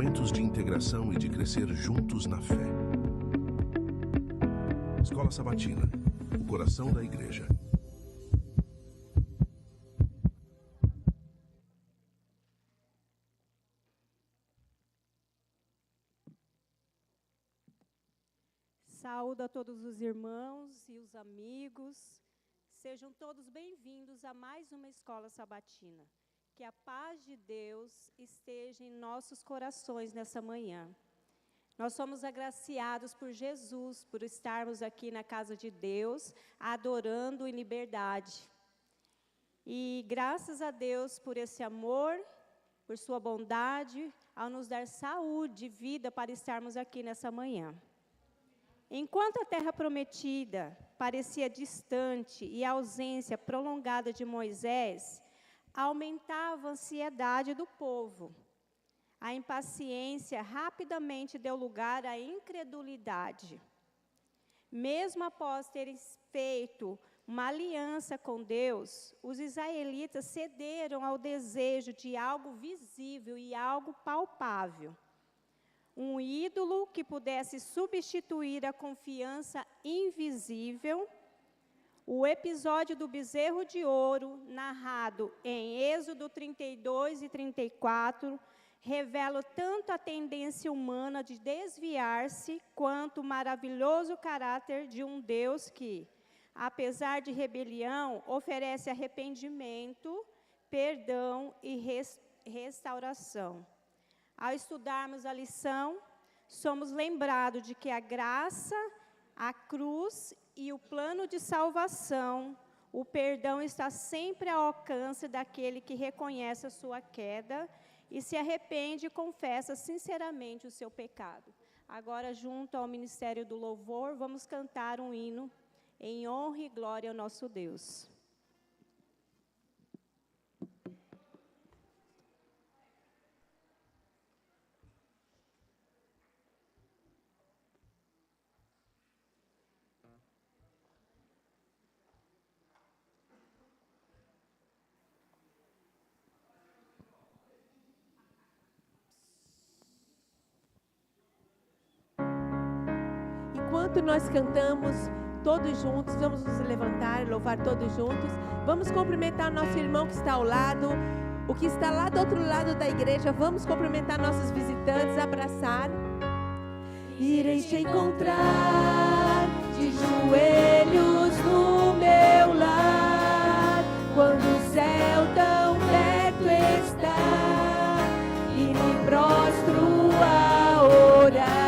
momentos de integração e de crescer juntos na fé. Escola Sabatina, o coração da igreja. Saúdo a todos os irmãos e os amigos. Sejam todos bem-vindos a mais uma Escola Sabatina. Que a paz de Deus esteja em nossos corações nessa manhã. Nós somos agraciados por Jesus, por estarmos aqui na casa de Deus, adorando em liberdade. E graças a Deus por esse amor, por sua bondade, ao nos dar saúde e vida para estarmos aqui nessa manhã. Enquanto a terra prometida parecia distante e a ausência prolongada de Moisés, aumentava a ansiedade do povo. A impaciência rapidamente deu lugar à incredulidade. Mesmo após terem feito uma aliança com Deus, os israelitas cederam ao desejo de algo visível e algo palpável. Um ídolo que pudesse substituir a confiança invisível. O episódio do bezerro de ouro, narrado em Êxodo 32 e 34, revela tanto a tendência humana de desviar-se, quanto o maravilhoso caráter de um Deus que, apesar de rebelião, oferece arrependimento, perdão e restauração. Ao estudarmos a lição, somos lembrados de que a graça, a cruz e o plano de salvação, o perdão está sempre ao alcance daquele que reconhece a sua queda e se arrepende e confessa sinceramente o seu pecado. Agora, junto ao Ministério do Louvor, vamos cantar um hino em honra e glória ao nosso Deus. Enquanto nós cantamos todos juntos, vamos nos levantar, louvar todos juntos. Vamos cumprimentar nosso irmão que está ao lado, o que está lá do outro lado da igreja. Vamos cumprimentar nossos visitantes, abraçar. Irei te encontrar de joelhos no meu lar, quando o céu tão perto está, e me prostro a orar.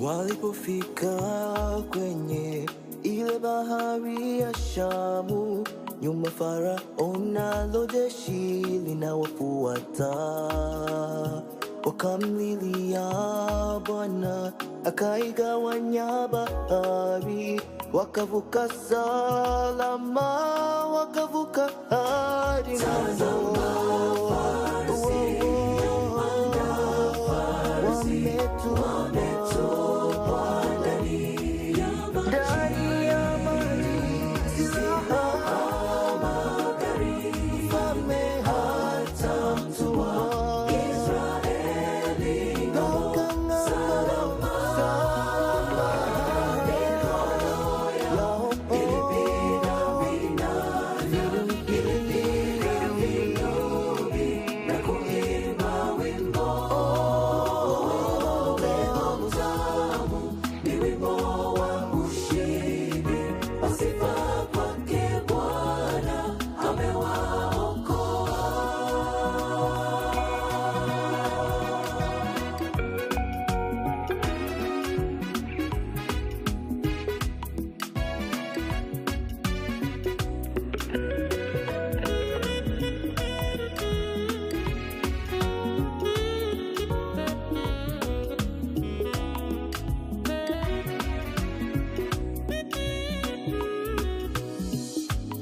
Walipofika kwenye ile bahari ya Shamu, nyuma Farao nalo jeshi linawafuata. Wakamlilia Bwana, akaigawanya bahari, wakavuka salama, wakavuka hadi ng'ambo.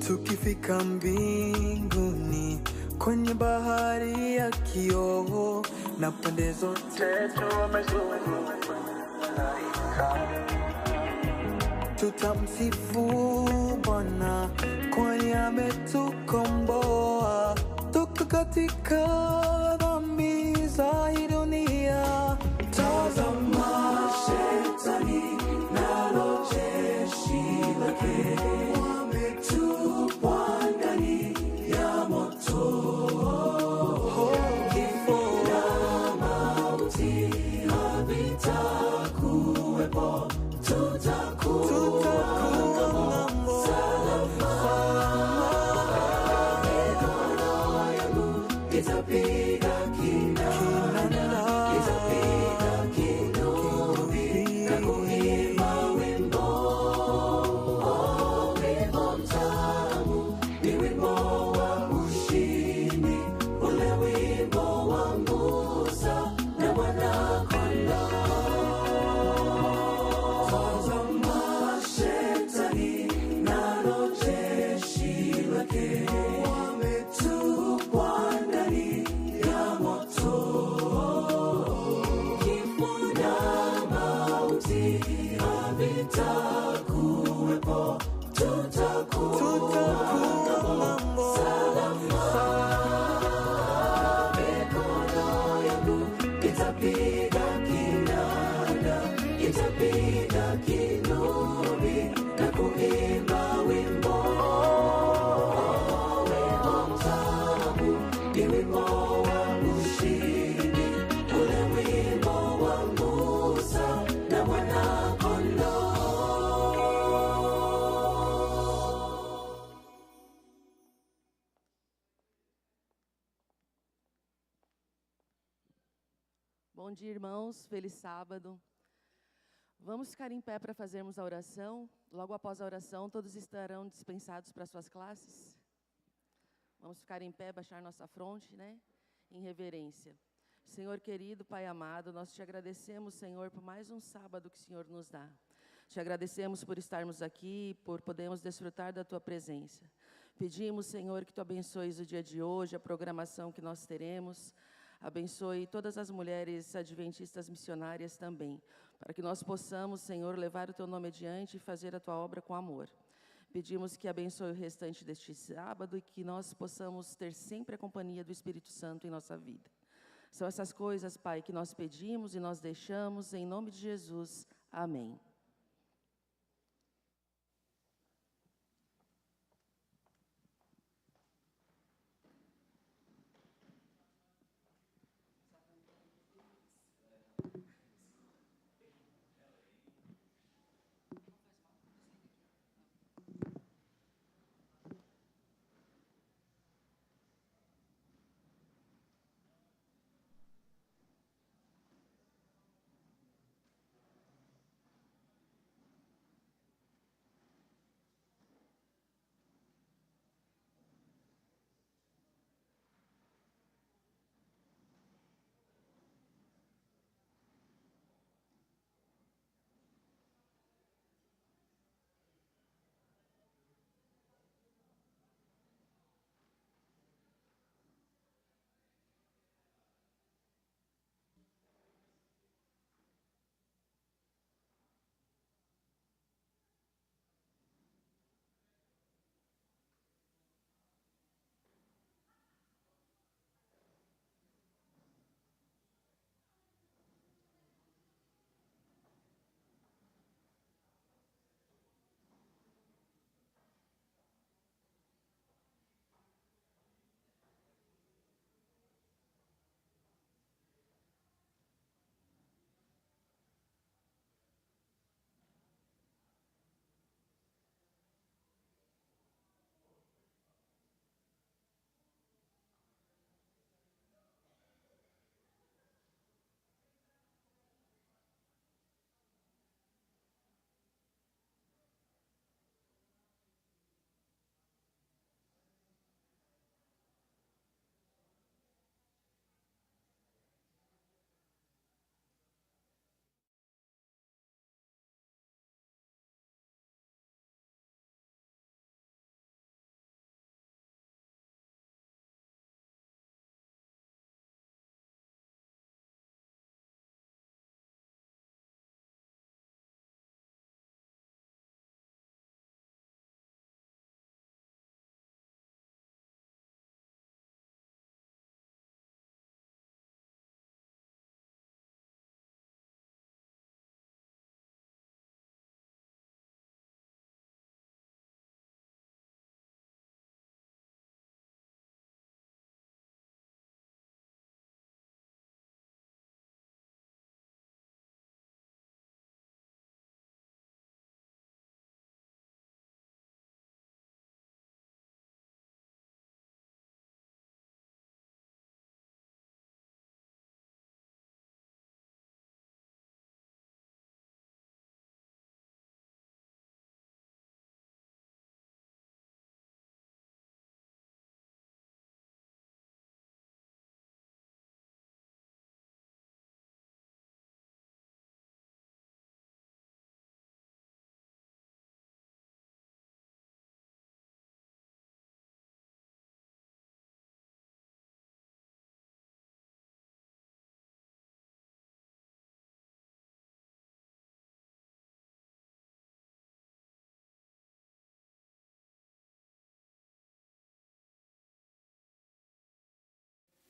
Tukifika mbinguni kwenye bahari ya kioo, na pande zote tumezungukwa tutamsifu Bwana, kwani ametukomboa toka katika dhambi za hii dunia. Tazama shetani nalo jeshi lake wametupwa ndani ya moto. Kifo na mauti havitakuwepo, tutakuwa ng'ambo salama. Mikono yangu itapiga kinanda, itapiga kinubi na kuimba wimbo. Wimbo mtamu ni wimbo wa ushindi, ule wimbo wa Musa na Mwana-Kondoo. Tazama shetani nalo jeshi lake wametupwa ndani ya moto. Kifo na mauti havitakuwepo, tutakuwa ng'ambo salama. Mikono yangu itapiga kinanda, itapiga kinubi na kuimba wimbo. Wimbo mtamu ni wimbo wa ushindi, ule wimbo wa Musa na Mwana-Kondoo. Bom dia, irmãos. Feliz sábado. Vamos ficar em pé para fazermos a oração. Logo após a oração, todos estarão dispensados para suas classes. Vamos ficar em pé, baixar nossa fronte, né? Em reverência. Senhor querido, Pai amado, nós te agradecemos, Senhor, por mais um sábado que o Senhor nos dá. Te agradecemos por estarmos aqui, por podermos desfrutar da Tua presença. Pedimos, Senhor, que Tu abençoes o dia de hoje, a programação que nós teremos. Abençoe todas as mulheres adventistas missionárias também, para que nós possamos, Senhor, levar o Teu nome adiante e fazer a Tua obra com amor. Pedimos que abençoe o restante deste sábado e que nós possamos ter sempre a companhia do Espírito Santo em nossa vida. São essas coisas, Pai, que nós pedimos e nós deixamos, em nome de Jesus. Amém.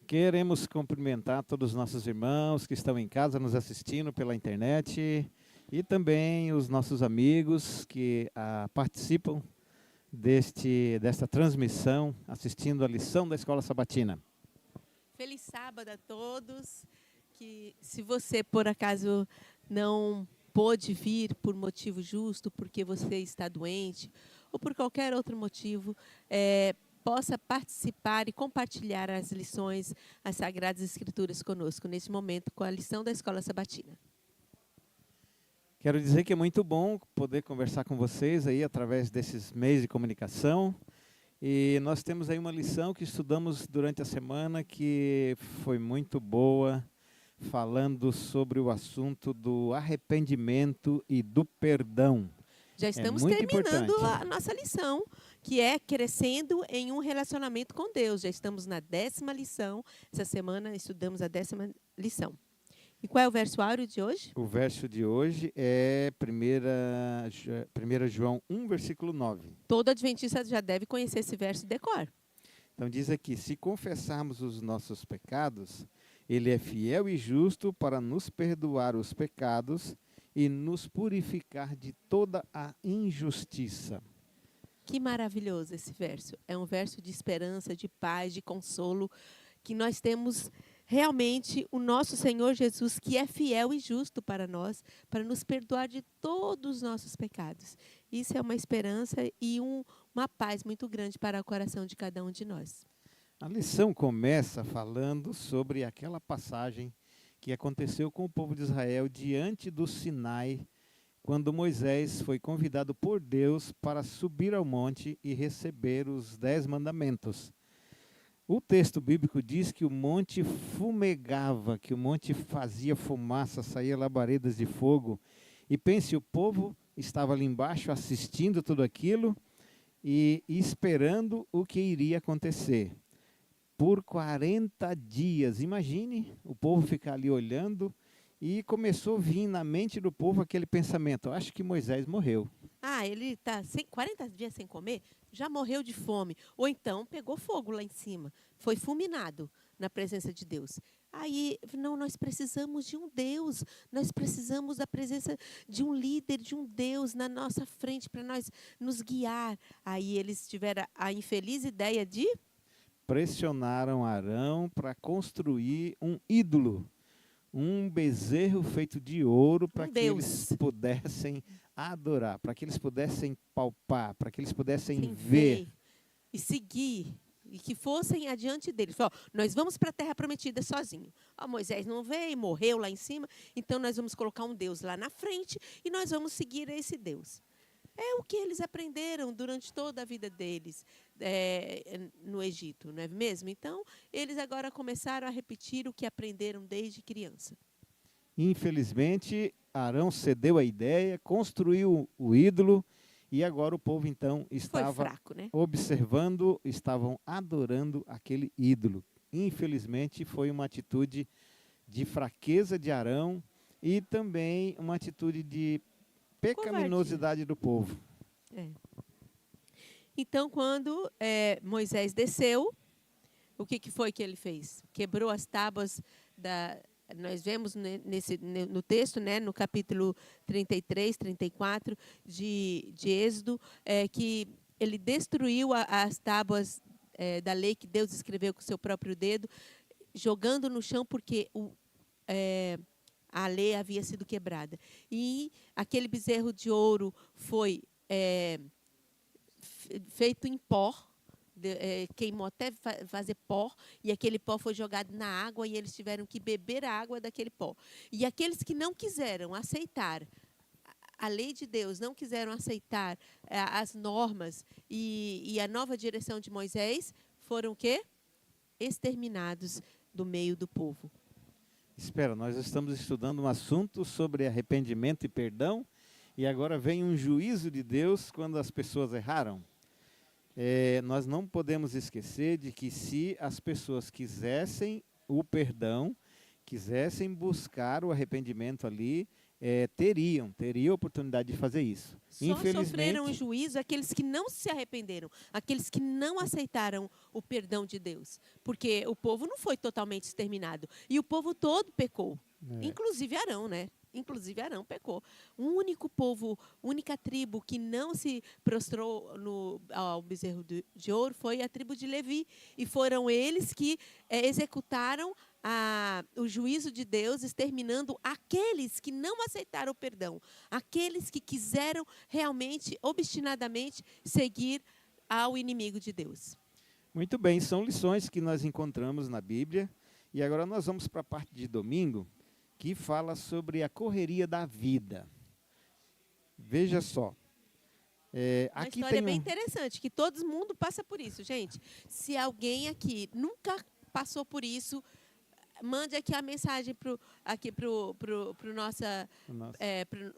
Queremos cumprimentar todos os nossos irmãos que estão em casa nos assistindo pela internet e também os nossos amigos que participam desta transmissão, assistindo a lição da Escola Sabatina. Feliz sábado a todos. Que se você por acaso não pôde vir por motivo justo, porque você está doente ou por qualquer outro motivo, possa participar e compartilhar as lições, as Sagradas Escrituras conosco, neste momento, com a lição da Escola Sabatina. Quero dizer que é muito bom poder conversar com vocês aí através desses meios de comunicação. E nós temos aí uma lição que estudamos durante a semana que foi muito boa, falando sobre o assunto do arrependimento e do perdão. Já estamos muito terminando importante. a nossa lição, que é crescendo em um relacionamento com Deus. Já estamos na 10ª lição. Essa semana estudamos a 10ª lição. E qual é o verso áureo de hoje? O verso de hoje é 1 João 1, versículo 9. Todo adventista já deve conhecer esse verso de decor. Então diz aqui, se confessarmos os nossos pecados, Ele é fiel e justo para nos perdoar os pecados e nos purificar de toda a injustiça. Que maravilhoso esse verso. É um verso de esperança, de paz, de consolo, que nós temos realmente o nosso Senhor Jesus, que é fiel e justo para nós, para nos perdoar de todos os nossos pecados. Isso é uma esperança e uma paz muito grande para o coração de cada um de nós. A lição começa falando sobre aquela passagem que aconteceu com o povo de Israel diante do Sinai, quando Moisés foi convidado por Deus para subir ao monte e receber os 10 mandamentos. O texto bíblico diz que o monte fumegava, que o monte fazia fumaça, saía labaredas de fogo. E pense, o povo estava ali embaixo assistindo tudo aquilo e esperando o que iria acontecer. Por 40 dias, imagine o povo ficar ali olhando, e começou a vir na mente do povo aquele pensamento, acho que Moisés morreu. Ele está 40 dias sem comer, já morreu de fome. Ou então pegou fogo lá em cima, foi fulminado na presença de Deus. Aí, não, nós precisamos de um Deus, nós precisamos da presença de um líder, de um Deus na nossa frente para nós nos guiar. Aí eles tiveram a infeliz ideia de pressionaram Arão para construir um ídolo, um bezerro feito de ouro, para que eles pudessem adorar, para que eles pudessem palpar, para que eles pudessem ver e seguir, e que fossem adiante deles. Falou, nós vamos para a terra prometida sozinho. Moisés não veio, morreu lá em cima, então nós vamos colocar um Deus lá na frente e nós vamos seguir esse Deus. É o que eles aprenderam durante toda a vida deles no Egito, não é mesmo? Então, eles agora começaram a repetir o que aprenderam desde criança. Infelizmente, Arão cedeu a ideia, construiu o ídolo, e agora o povo, então, estava observando, estavam adorando aquele ídolo. Infelizmente, foi uma atitude de fraqueza de Arão e também uma atitude de pecaminosidade do povo. Então, quando Moisés desceu, o que foi que ele fez? Quebrou as tábuas nós vemos no texto, no capítulo 33, 34 de Êxodo, que ele destruiu as tábuas da lei que Deus escreveu com o seu próprio dedo, jogando no chão porque a lei havia sido quebrada. E aquele bezerro de ouro foi feito em pó, queimou até fazer pó, e aquele pó foi jogado na água, e eles tiveram que beber a água daquele pó. E aqueles que não quiseram aceitar a lei de Deus, não quiseram aceitar as normas e a nova direção de Moisés, foram o quê? Exterminados do meio do povo. Espera, nós estamos estudando um assunto sobre arrependimento e perdão, e agora vem um juízo de Deus quando as pessoas erraram. Nós não podemos esquecer de que se as pessoas quisessem o perdão, quisessem buscar o arrependimento ali, teriam a oportunidade de fazer isso. Só sofreram o juízo aqueles que não se arrependeram, aqueles que não aceitaram o perdão de Deus. Porque o povo não foi totalmente exterminado. E o povo todo pecou. Inclusive Arão, né? Inclusive Arão pecou. O único povo, única tribo que não se prostrou ao bezerro de ouro foi a tribo de Levi. E foram eles que executaram o juízo de Deus, exterminando aqueles que não aceitaram o perdão. Aqueles que quiseram realmente, obstinadamente, seguir ao inimigo de Deus. Muito bem, são lições que nós encontramos na Bíblia. E agora nós vamos para a parte de domingo, que fala sobre a correria da vida. Veja só. Uma Aqui história tem bem interessante, que todo mundo passa por isso, gente. Se alguém aqui nunca passou por isso, mande aqui a mensagem pro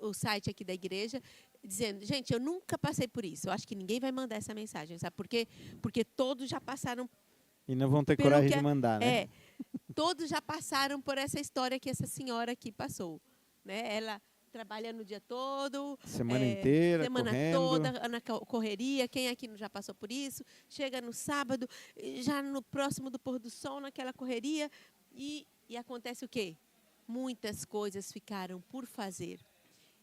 o site aqui da igreja, dizendo, gente, eu nunca passei por isso. Eu acho que ninguém vai mandar essa mensagem, sabe por quê? Porque todos já passaram. E não vão ter coragem de mandar, né? Todos já passaram por essa história que essa senhora aqui passou, né? Ela trabalhando o dia todo, semana inteira, semana correndo. toda na correria. Quem aqui já passou por isso? Chega no sábado, já no próximo do pôr do sol, naquela correria, e acontece o quê? Muitas coisas ficaram por fazer.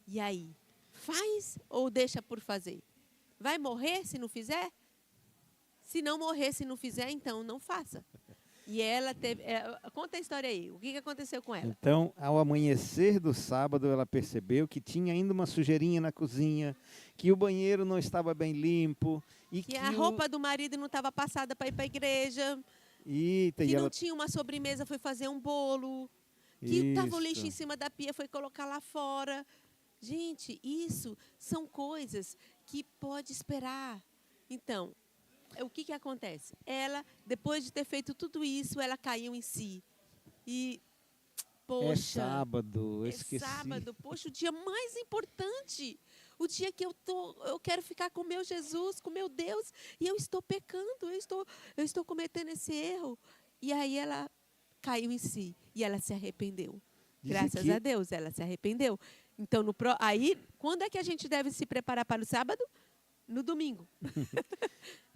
E aí, faz ou deixa por fazer? Vai morrer se não fizer? Se não morrer, se não fizer, então não faça. E ela teve... conta a história aí. O que aconteceu com ela? Então, ao amanhecer do sábado, ela percebeu que tinha ainda uma sujeirinha na cozinha, que o banheiro não estava bem limpo. E que a roupa do marido não estava passada para ir para a igreja. Eita, que não tinha uma sobremesa, foi fazer um bolo. Que estava o lixo em cima da pia, foi colocar lá fora. Gente, isso são coisas que pode esperar. Então... o que acontece? Ela, depois de ter feito tudo isso, ela caiu em si. E, poxa... É sábado, eu esqueci. Sábado, poxa, o dia mais importante. O dia que eu quero ficar com meu Jesus, com meu Deus, e eu estou pecando, eu estou cometendo esse erro. E aí ela caiu em si, e ela se arrependeu. Graças a Deus, ela se arrependeu. Então, aí, quando é que a gente deve se preparar para o sábado? No domingo.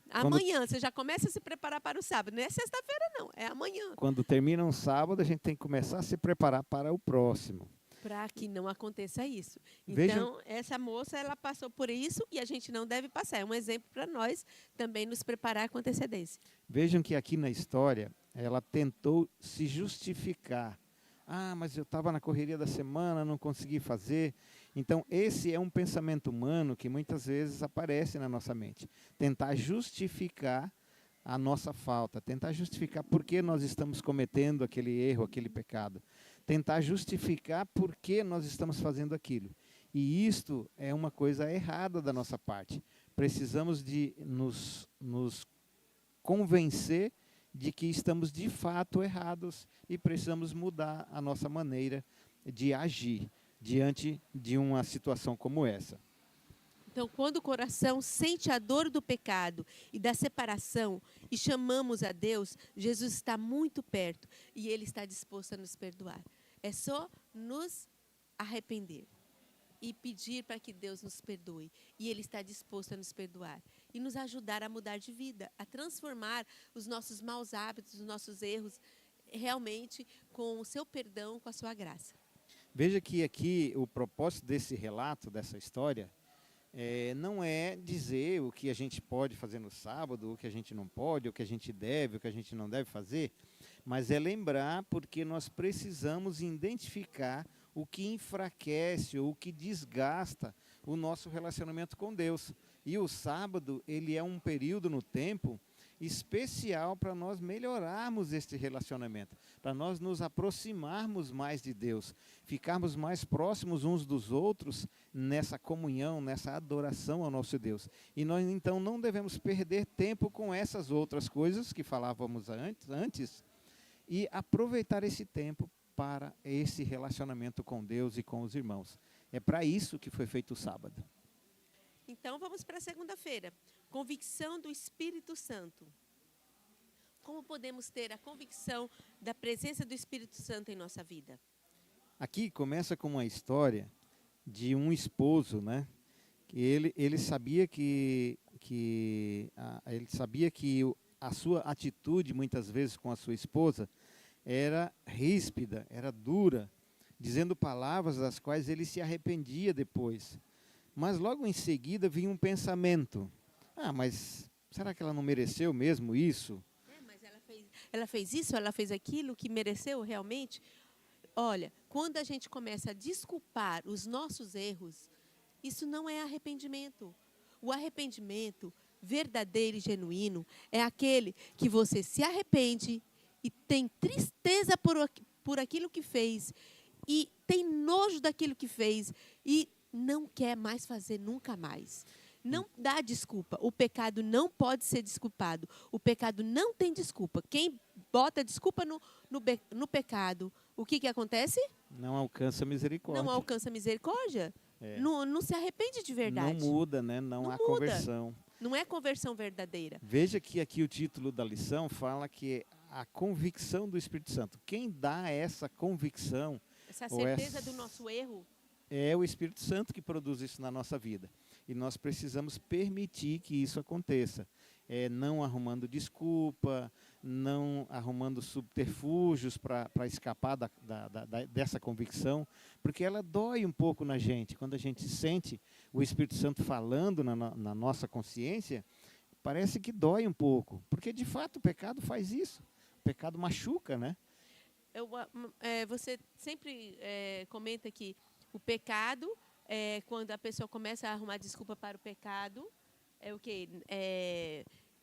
Amanhã, você já começa a se preparar para o sábado. Não é sexta-feira, não. É amanhã. Quando termina um sábado, a gente tem que começar a se preparar para o próximo. Para que não aconteça isso. Então, essa moça, ela passou por isso e a gente não deve passar. É um exemplo para nós também nos preparar com antecedência. Vejam que aqui na história, ela tentou se justificar. Mas eu estava na correria da semana, não consegui fazer. Então, esse é um pensamento humano que muitas vezes aparece na nossa mente. Tentar justificar a nossa falta, tentar justificar por que nós estamos cometendo aquele erro, aquele pecado. Tentar justificar por que nós estamos fazendo aquilo. E isto é uma coisa errada da nossa parte. Precisamos de nos convencer de que estamos de fato errados e precisamos mudar a nossa maneira de agir diante de uma situação como essa. Então, quando o coração sente a dor do pecado e da separação e chamamos a Deus, Jesus está muito perto e Ele está disposto a nos perdoar. É só nos arrepender e pedir para que Deus nos perdoe. E Ele está disposto a nos perdoar e nos ajudar a mudar de vida, a transformar os nossos maus hábitos, os nossos erros, realmente com o seu perdão, com a sua graça. Veja que aqui o propósito desse relato, dessa história, não é dizer o que a gente pode fazer no sábado, o que a gente não pode, o que a gente deve, o que a gente não deve fazer, mas é lembrar porque nós precisamos identificar o que enfraquece ou o que desgasta o nosso relacionamento com Deus. E o sábado, ele é um período no tempo especial para nós melhorarmos este relacionamento, para nós nos aproximarmos mais de Deus, ficarmos mais próximos uns dos outros nessa comunhão, nessa adoração ao nosso Deus. E nós então não devemos perder tempo com essas outras coisas que falávamos antes e aproveitar esse tempo para esse relacionamento com Deus e com os irmãos. É para isso que foi feito o sábado. Então, vamos para a segunda-feira. Convicção do Espírito Santo. Como podemos ter a convicção da presença do Espírito Santo em nossa vida? Aqui começa com uma história de um esposo, né? Que ele sabia a sua atitude muitas vezes com a sua esposa era ríspida, era dura, dizendo palavras das quais ele se arrependia depois. Mas logo em seguida vinha um pensamento: ah, mas será que ela não mereceu mesmo isso? Mas ela fez isso, ela fez aquilo que mereceu realmente. Olha, quando a gente começa a desculpar os nossos erros, isso não é arrependimento. O arrependimento verdadeiro e genuíno é aquele que você se arrepende e tem tristeza por aquilo que fez e tem nojo daquilo que fez e não quer mais fazer nunca mais. Não dá desculpa. O pecado não pode ser desculpado. O pecado não tem desculpa. Quem bota desculpa no pecado, o que acontece? Não alcança misericórdia. Não alcança misericórdia. Não se arrepende de verdade. Não muda, né? Não há muda. conversão. Não é conversão verdadeira. Veja que aqui o título da lição fala que a convicção do Espírito Santo. Quem dá essa convicção, essa certeza do nosso erro, é o Espírito Santo que produz isso na nossa vida. E nós precisamos permitir que isso aconteça. Não arrumando desculpa, não arrumando subterfúgios para escapar dessa convicção, porque ela dói um pouco na gente. Quando a gente sente o Espírito Santo falando na nossa consciência, parece que dói um pouco, porque de fato o pecado faz isso. O pecado machuca, né? Você sempre comenta que o pecado, quando a pessoa começa a arrumar desculpa para o pecado, é o quê?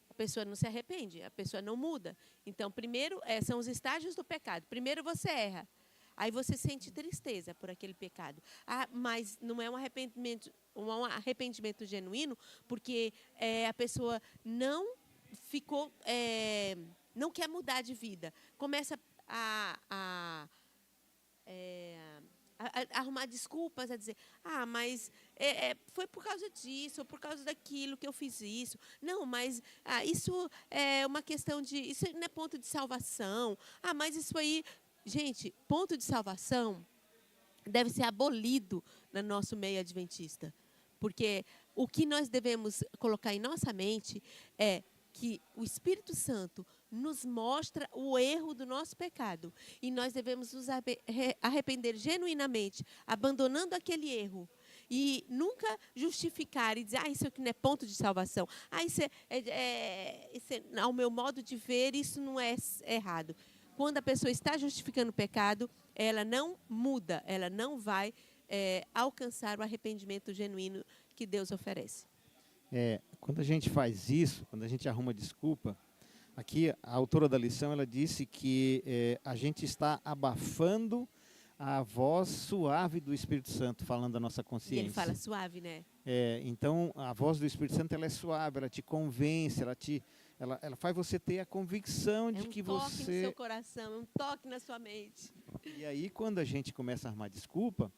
A pessoa não se arrepende, a pessoa não muda. Então, primeiro, são os estágios do pecado. Primeiro você erra, aí você sente tristeza por aquele pecado. Mas não é um arrependimento genuíno, porque a pessoa não ficou, não quer mudar de vida. Começa a arrumar desculpas, a dizer, mas foi por causa disso, ou por causa daquilo que eu fiz isso. Não, mas isso é uma questão de... Isso não é ponto de salvação. Mas isso aí... Gente, ponto de salvação deve ser abolido no nosso meio adventista. Porque o que nós devemos colocar em nossa mente é que o Espírito Santo nos mostra o erro do nosso pecado. E nós devemos nos arrepender genuinamente, abandonando aquele erro. E nunca justificar e dizer, isso aqui não é ponto de salvação. Isso ao meu modo de ver, isso não é errado. Quando a pessoa está justificando o pecado, ela não muda, ela não vai alcançar o arrependimento genuíno que Deus oferece. Quando a gente faz isso, quando a gente arruma desculpa, aqui a autora da lição, ela disse que a gente está abafando a voz suave do Espírito Santo falando da nossa consciência. E ele fala suave, né? Então, a voz do Espírito Santo, ela é suave, ela te convence, ela faz você ter a convicção de que você... É um toque no seu coração, um toque na sua mente. E aí, quando a gente começa a arrumar desculpa,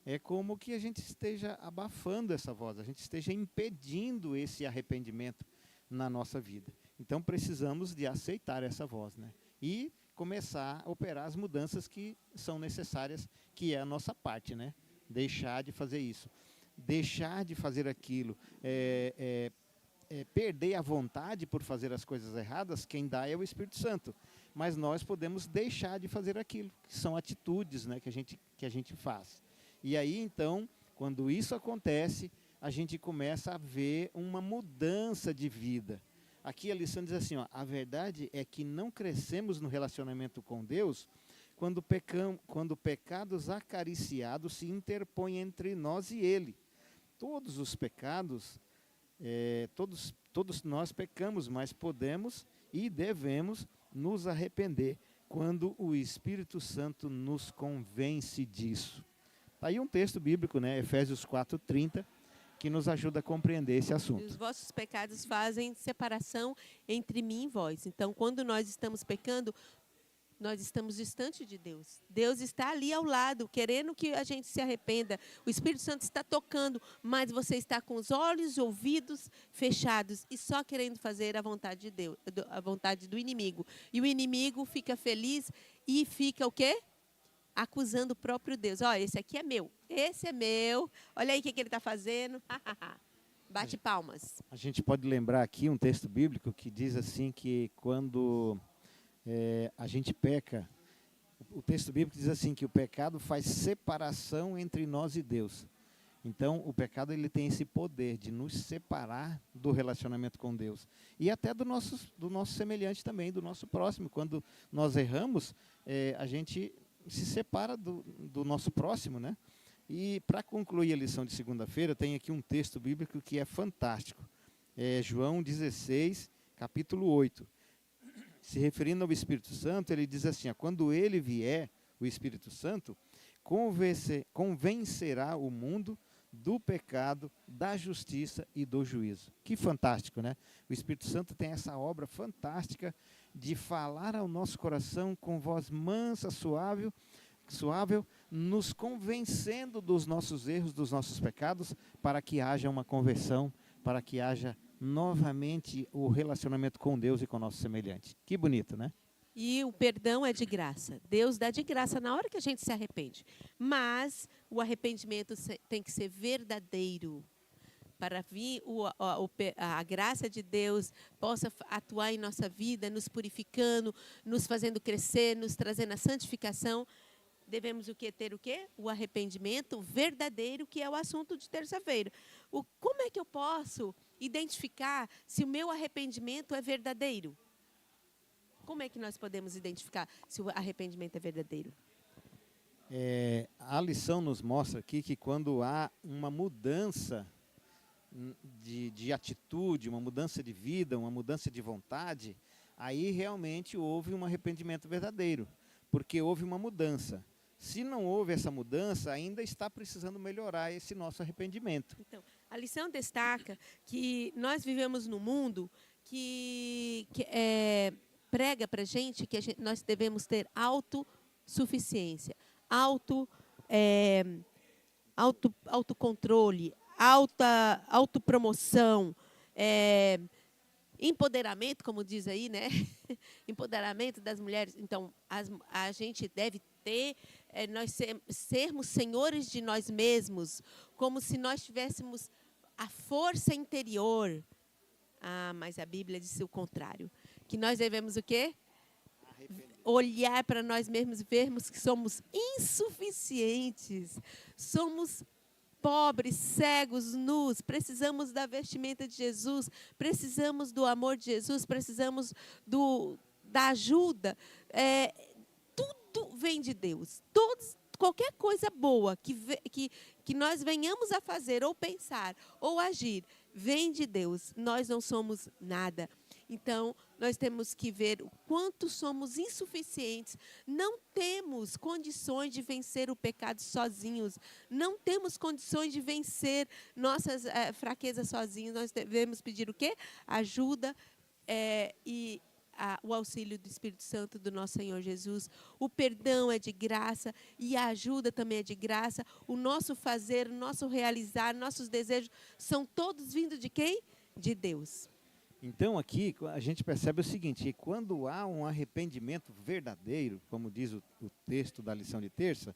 é como que a gente esteja abafando essa voz, a gente esteja impedindo esse arrependimento na nossa vida. Então, precisamos de aceitar essa voz, né? E começar a operar as mudanças que são necessárias, que é a nossa parte, né? Deixar de fazer isso. Deixar de fazer aquilo. Perder a vontade por fazer as coisas erradas, quem dá é o Espírito Santo. Mas nós podemos deixar de fazer aquilo, que são atitudes, né, que a gente faz. E aí, então, quando isso acontece, a gente começa a ver uma mudança de vida. Aqui a lição diz assim, a verdade é que não crescemos no relacionamento com Deus quando pecados acariciados se interpõem entre nós e Ele. Todos os pecados, todos nós pecamos, mas podemos e devemos nos arrepender quando o Espírito Santo nos convence disso. Está aí um texto bíblico, né? Efésios 4:30, que nos ajuda a compreender esse assunto. Os vossos pecados fazem separação entre mim e vós. Então, quando nós estamos pecando, nós estamos distante de Deus. Deus está ali ao lado, querendo que a gente se arrependa. O Espírito Santo está tocando, mas você está com os olhos e ouvidos fechados e só querendo fazer a vontade de Deus, a vontade do inimigo. E o inimigo fica feliz e fica o quê? acusando o próprio Deus. Ó, esse aqui é meu, esse é meu. Olha aí o que ele está fazendo. Bate palmas. A gente pode lembrar aqui um texto bíblico que diz assim que quando a gente peca, o texto bíblico diz assim que o pecado faz separação entre nós e Deus. Então, o pecado ele tem esse poder de nos separar do relacionamento com Deus. E até do nosso semelhante também, do nosso próximo. Quando nós erramos, a gente se separa do nosso próximo, né? E para concluir a lição de segunda-feira, tem aqui um texto bíblico que é fantástico. É João 16, capítulo 8. Se referindo ao Espírito Santo, ele diz assim, quando ele vier, o Espírito Santo, convencerá o mundo do pecado, da justiça e do juízo. Que fantástico, né? O Espírito Santo tem essa obra fantástica de falar ao nosso coração com voz mansa, suave, nos convencendo dos nossos erros, dos nossos pecados, para que haja uma conversão, para que haja novamente o relacionamento com Deus e com o nosso semelhante. Que bonito, né? E o perdão é de graça. Deus dá de graça na hora que a gente se arrepende. Mas o arrependimento tem que ser verdadeiro. Para vir a graça de Deus possa atuar em nossa vida, nos purificando, nos fazendo crescer, nos trazendo a santificação. Devemos ter o quê? O arrependimento verdadeiro, que é o assunto de terça-feira. Como é que eu posso identificar se o meu arrependimento é verdadeiro? Como é que nós podemos identificar se o arrependimento é verdadeiro? A lição nos mostra aqui que quando há uma mudança de atitude, uma mudança de vida, uma mudança de vontade, aí realmente houve um arrependimento verdadeiro, porque houve uma mudança. Se não houve essa mudança, ainda está precisando melhorar esse nosso arrependimento. Então, a lição destaca que nós vivemos num mundo que prega para a gente que nós devemos ter autossuficiência, autocontrole, autopromoção, empoderamento, como diz aí, né? Empoderamento das mulheres. Então, a gente deve ter, nós sermos senhores de nós mesmos, como se nós tivéssemos a força interior. Mas a Bíblia diz o contrário. Que nós devemos o quê? Olhar para nós mesmos e vermos que somos insuficientes. Somos pobres, cegos, nus. Precisamos da vestimenta de Jesus. Precisamos do amor de Jesus. Precisamos da ajuda. Tudo vem de Deus. Qualquer coisa boa que nós venhamos a fazer, ou pensar, ou agir, vem de Deus. Nós não somos nada. Então, nós temos que ver o quanto somos insuficientes. Não temos condições de vencer o pecado sozinhos. Não temos condições de vencer nossas fraquezas sozinhos. Nós devemos pedir o quê? Ajuda e o auxílio do Espírito Santo do nosso Senhor Jesus. O perdão é de graça e a ajuda também é de graça. O nosso fazer, o nosso realizar, nossos desejos são todos vindos de quem? De Deus. Então aqui a gente percebe o seguinte, que quando há um arrependimento verdadeiro, como diz o texto da lição de terça,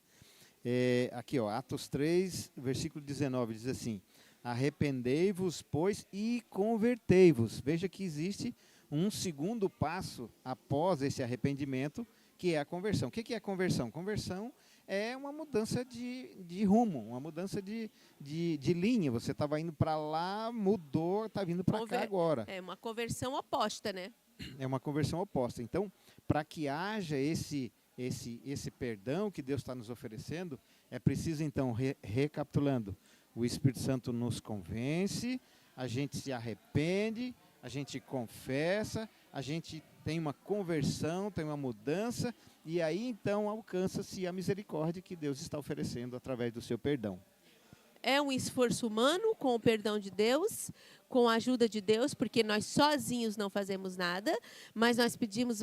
aqui Atos 3, versículo 19, diz assim, arrependei-vos, pois, e convertei-vos. Veja que existe um segundo passo após esse arrependimento, que é a conversão. O que é a conversão? Conversão é uma mudança de rumo, uma mudança de linha. Você estava indo para lá, mudou, está vindo para cá agora. É uma conversão oposta, né? É uma conversão oposta. Então, para que haja esse perdão que Deus está nos oferecendo, é preciso, então, recapitulando, o Espírito Santo nos convence, a gente se arrepende, a gente confessa, a gente tem uma conversão, tem uma mudança, e aí então alcança-se a misericórdia que Deus está oferecendo através do seu perdão. É um esforço humano com o perdão de Deus, com a ajuda de Deus, porque nós sozinhos não fazemos nada, mas nós pedimos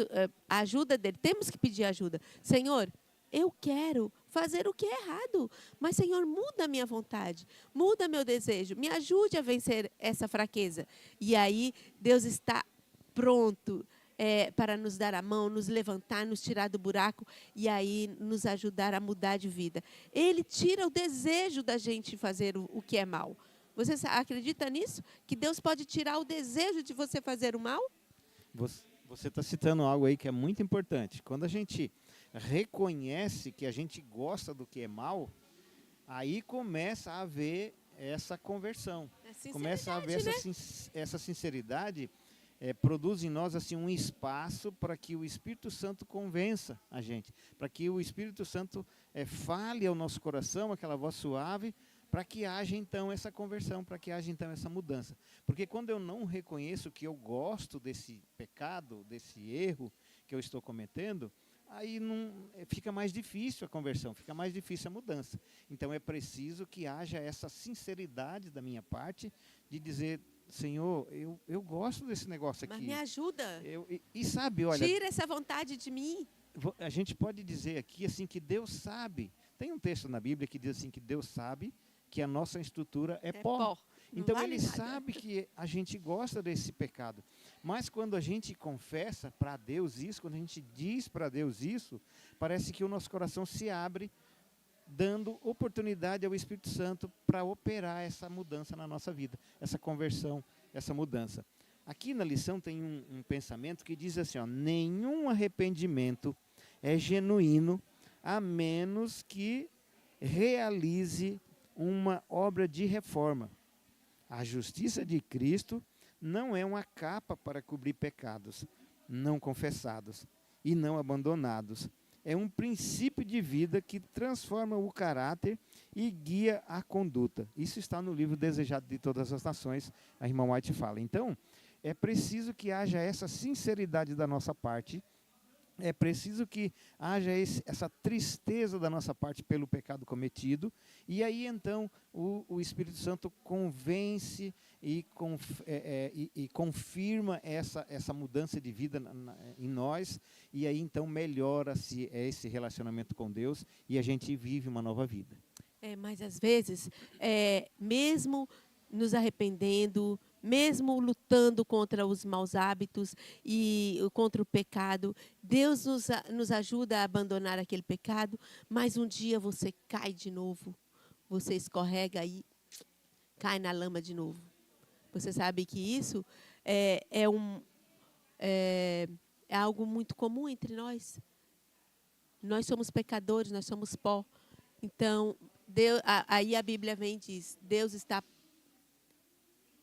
a ajuda dele. Temos que pedir ajuda. Senhor, eu quero fazer o que é errado, mas, Senhor, muda a minha vontade, muda meu desejo, me ajude a vencer essa fraqueza. E aí Deus está pronto, para nos dar a mão, nos levantar, nos tirar do buraco e aí nos ajudar a mudar de vida. Ele tira o desejo da gente fazer o que é mal. Você acredita nisso? Que Deus pode tirar o desejo de você fazer o mal? Você está citando algo aí que é muito importante. Quando a gente reconhece que a gente gosta do que é mal, aí começa a haver essa conversão. Começa a haver, né? Essa sinceridade produz em nós assim um espaço para que o Espírito Santo convença a gente, para que o Espírito Santo fale ao nosso coração, aquela voz suave, para que haja então essa conversão, para que haja então essa mudança. Porque quando eu não reconheço que eu gosto desse pecado, desse erro que eu estou cometendo, aí fica mais difícil a conversão, fica mais difícil a mudança. Então é preciso que haja essa sinceridade da minha parte de dizer: Senhor, eu gosto desse negócio aqui. Mas me ajuda. E sabe, olha... Tira essa vontade de mim. A gente pode dizer aqui assim que Deus sabe. Tem um texto na Bíblia que diz assim que Deus sabe que a nossa estrutura é pó. Então vale Ele nada. sabe que a gente gosta desse pecado. Mas quando a gente confessa para Deus isso, quando a gente diz para Deus isso, parece que o nosso coração se abre, dando oportunidade ao Espírito Santo para operar essa mudança na nossa vida, essa conversão, essa mudança. Aqui na lição tem um pensamento que diz assim, ó: nenhum arrependimento é genuíno a menos que realize uma obra de reforma. A justiça de Cristo não é uma capa para cobrir pecados não confessados e não abandonados. É um princípio de vida que transforma o caráter e guia a conduta. Isso está no livro Desejado de Todas as Nações, a irmã White fala. Então, é preciso que haja essa sinceridade da nossa parte, é preciso que haja essa tristeza da nossa parte pelo pecado cometido, e aí então o Espírito Santo convence e confirma essa mudança de vida em nós, e aí então melhora-se esse relacionamento com Deus e a gente vive uma nova vida. Mas às vezes, mesmo nos arrependendo, mesmo lutando contra os maus hábitos e contra o pecado, Deus nos ajuda a abandonar aquele pecado, mas um dia você cai de novo, você escorrega e cai na lama de novo. Você sabe que isso é algo muito comum entre nós. Nós somos pecadores, nós somos pó. Então, aí a Bíblia vem e diz: Deus está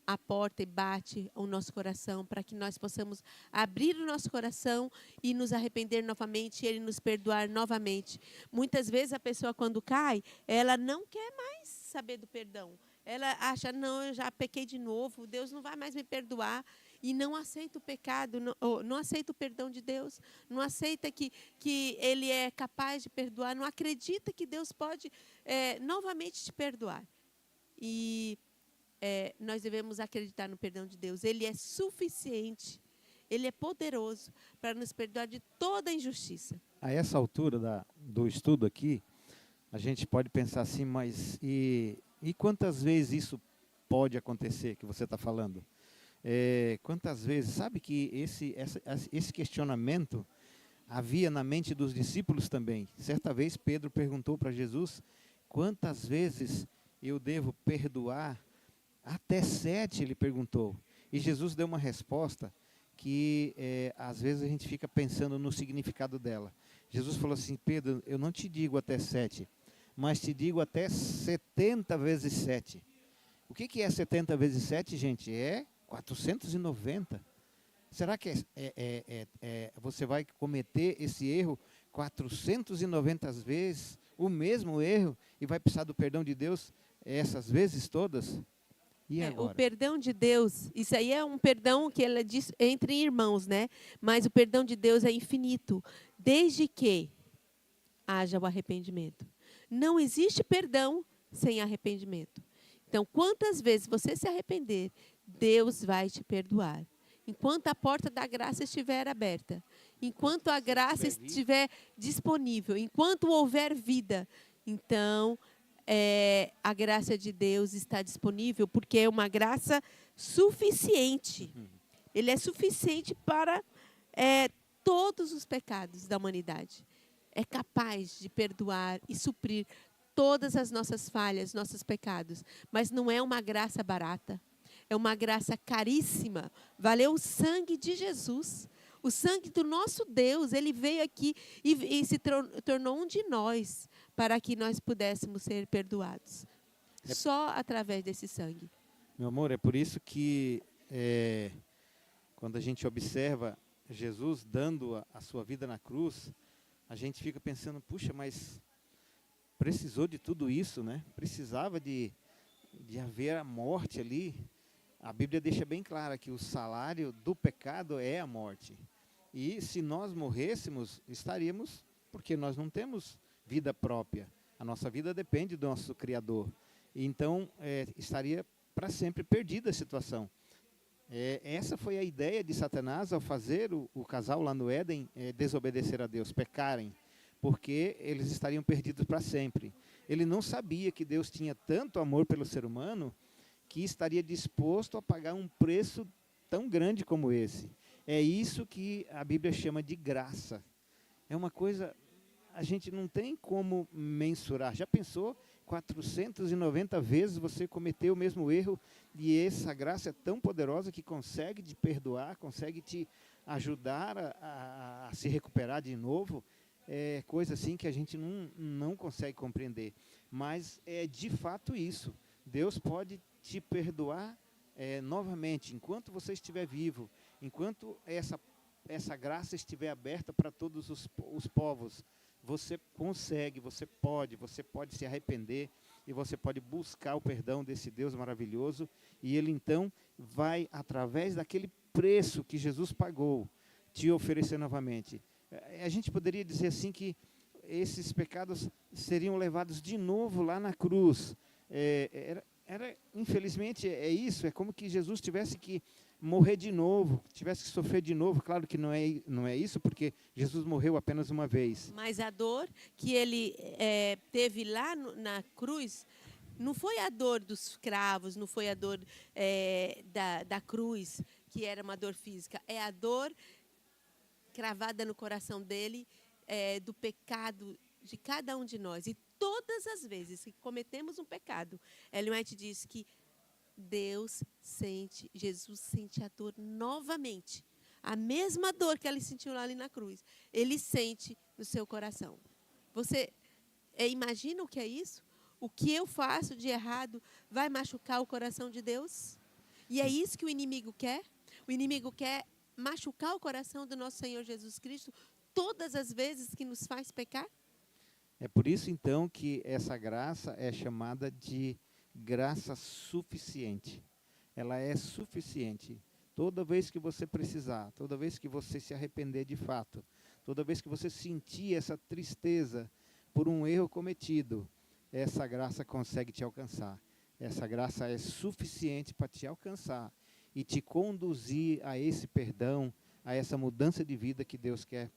à porta e bate o nosso coração para que nós possamos abrir o nosso coração e nos arrepender novamente, e Ele nos perdoar novamente. Muitas vezes a pessoa, quando cai, ela não quer mais saber do perdão. Ela acha: não, eu já pequei de novo, Deus não vai mais me perdoar. E não aceita o pecado, não aceita o perdão de Deus, não aceita que Ele é capaz de perdoar, não acredita que Deus pode novamente te perdoar. E nós devemos acreditar no perdão de Deus. Ele é suficiente, Ele é poderoso para nos perdoar de toda injustiça. A essa altura do estudo aqui, a gente pode pensar assim, mas e quantas vezes isso pode acontecer que você está falando? Quantas vezes, sabe que esse questionamento havia na mente dos discípulos também. Certa vez Pedro perguntou para Jesus: quantas vezes eu devo perdoar? Até 7, ele perguntou. E Jesus deu uma resposta que às vezes a gente fica pensando no significado dela. Jesus falou assim: Pedro, eu não te digo até 7, mas te digo até 70 vezes 7. O que é 70 vezes 7, gente? É 490. Será que você vai cometer esse erro 490 vezes, o mesmo erro, e vai precisar do perdão de Deus essas vezes todas? E agora? O perdão de Deus, isso aí é um perdão que ela diz entre irmãos, né? Mas o perdão de Deus é infinito, desde que haja o arrependimento. Não existe perdão sem arrependimento. Então, quantas vezes você se arrepender, Deus vai te perdoar. Enquanto a porta da graça estiver aberta, enquanto a graça estiver disponível, enquanto houver vida, então a graça de Deus está disponível, porque é uma graça suficiente. Ele é suficiente para todos os pecados da humanidade. É capaz de perdoar e suprir todas as nossas falhas, nossos pecados. Mas não é uma graça barata. É uma graça caríssima. Valeu o sangue de Jesus. O sangue do nosso Deus. Ele veio aqui e se tornou um de nós para que nós pudéssemos ser perdoados. Só através desse sangue. Meu amor, é por isso que quando a gente observa Jesus dando a sua vida na cruz, a gente fica pensando, puxa, mas precisou de tudo isso, né? Precisava de haver a morte ali. A Bíblia deixa bem clara que o salário do pecado é a morte. E se nós morrêssemos, estaríamos, porque nós não temos vida própria. A nossa vida depende do nosso Criador. Então, estaria para sempre perdida a situação. Essa foi a ideia de Satanás ao fazer o casal lá no Éden desobedecer a Deus, pecarem, porque eles estariam perdidos para sempre. Ele não sabia que Deus tinha tanto amor pelo ser humano que estaria disposto a pagar um preço tão grande como esse. É isso que a Bíblia chama de graça. É uma coisa, a gente não tem como mensurar. Já pensou? 490 vezes você cometeu o mesmo erro e essa graça é tão poderosa que consegue te perdoar, consegue te ajudar a se recuperar de novo. É coisa assim que a gente não consegue compreender. Mas é de fato isso. Deus pode te perdoar novamente, enquanto você estiver vivo, enquanto essa graça estiver aberta para todos os povos. Você consegue, você pode se arrepender e você pode buscar o perdão desse Deus maravilhoso e Ele então vai, através daquele preço que Jesus pagou, te oferecer novamente. A gente poderia dizer assim que esses pecados seriam levados de novo lá na cruz. Infelizmente é isso, é como que Jesus tivesse que morrer de novo, tivesse que sofrer de novo. Claro que não é isso, porque Jesus morreu apenas uma vez. Mas a dor que ele teve lá na cruz, não foi a dor dos cravos, não foi a dor da cruz, que era uma dor física, é a dor cravada no coração dele, do pecado de cada um de nós. E todas as vezes que cometemos um pecado, Ellen White diz que Jesus sente a dor novamente. A mesma dor que ele sentiu lá ali na cruz, ele sente no seu coração. Você imagina o que é isso? O que eu faço de errado vai machucar o coração de Deus? E é isso que o inimigo quer? O inimigo quer machucar o coração do nosso Senhor Jesus Cristo todas as vezes que nos faz pecar? É por isso, então, que essa graça é chamada de graça suficiente. Ela é suficiente. Toda vez que você precisar, toda vez que você se arrepender de fato, toda vez que você sentir essa tristeza por um erro cometido, essa graça consegue te alcançar. Essa graça é suficiente para te alcançar e te conduzir a esse perdão, a essa mudança de vida que Deus quer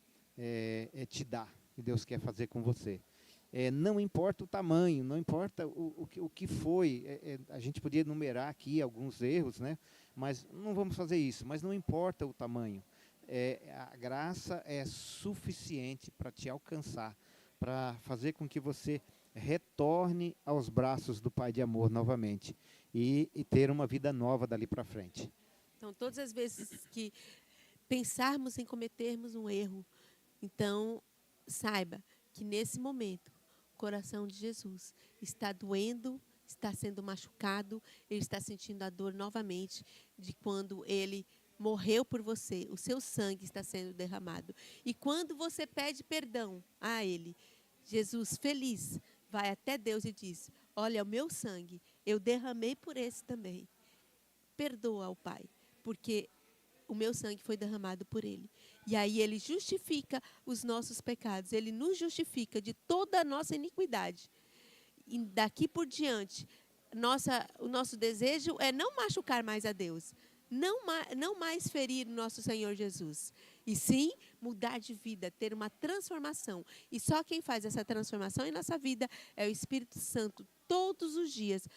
te dar, que Deus quer fazer com você. Não importa o tamanho, não importa o que foi. A gente podia enumerar aqui alguns erros, né? Mas não vamos fazer isso. Mas não importa o tamanho. A graça é suficiente para te alcançar, para fazer com que você retorne aos braços do Pai de amor novamente e ter uma vida nova dali para frente. Então, todas as vezes que pensarmos em cometermos um erro, então saiba que nesse momento o coração de Jesus está doendo, está sendo machucado, ele está sentindo a dor novamente de quando ele morreu por você, o seu sangue está sendo derramado. E quando você pede perdão a ele, Jesus, feliz, vai até Deus e diz: olha, o meu sangue, eu derramei por esse também. Perdoa ao Pai, porque o meu sangue foi derramado por ele. E aí ele justifica os nossos pecados, ele nos justifica de toda a nossa iniquidade. E daqui por diante, o nosso desejo é não machucar mais a Deus, não mais ferir o nosso Senhor Jesus. e sim mudar de vida, ter uma transformação. E só quem faz essa transformação em nossa vida é o Espírito Santo. Todos os dias,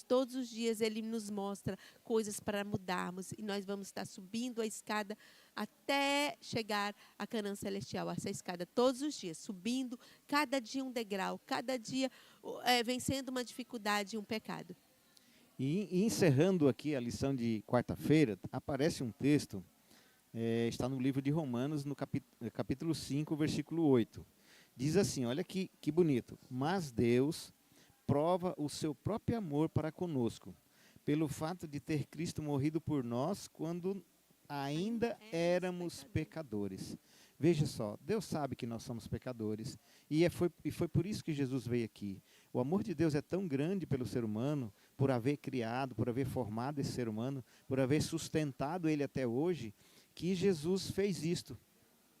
todos os dias, Ele nos mostra coisas para mudarmos. E nós vamos estar subindo a escada até chegar à Canaã Celestial. Essa escada todos os dias, subindo, cada dia um degrau, cada dia vencendo uma dificuldade e um pecado. E encerrando aqui a lição de quarta-feira, aparece um texto, está no livro de Romanos, no capítulo 5, versículo 8. Diz assim, olha que bonito. Mas Deus prova o seu próprio amor para conosco, pelo fato de ter Cristo morrido por nós quando ainda éramos pecadores. Veja só, Deus sabe que nós somos pecadores, e foi por isso que Jesus veio aqui. O amor de Deus é tão grande pelo ser humano, por haver criado, por haver formado esse ser humano, por haver sustentado ele até hoje, que Jesus fez isto,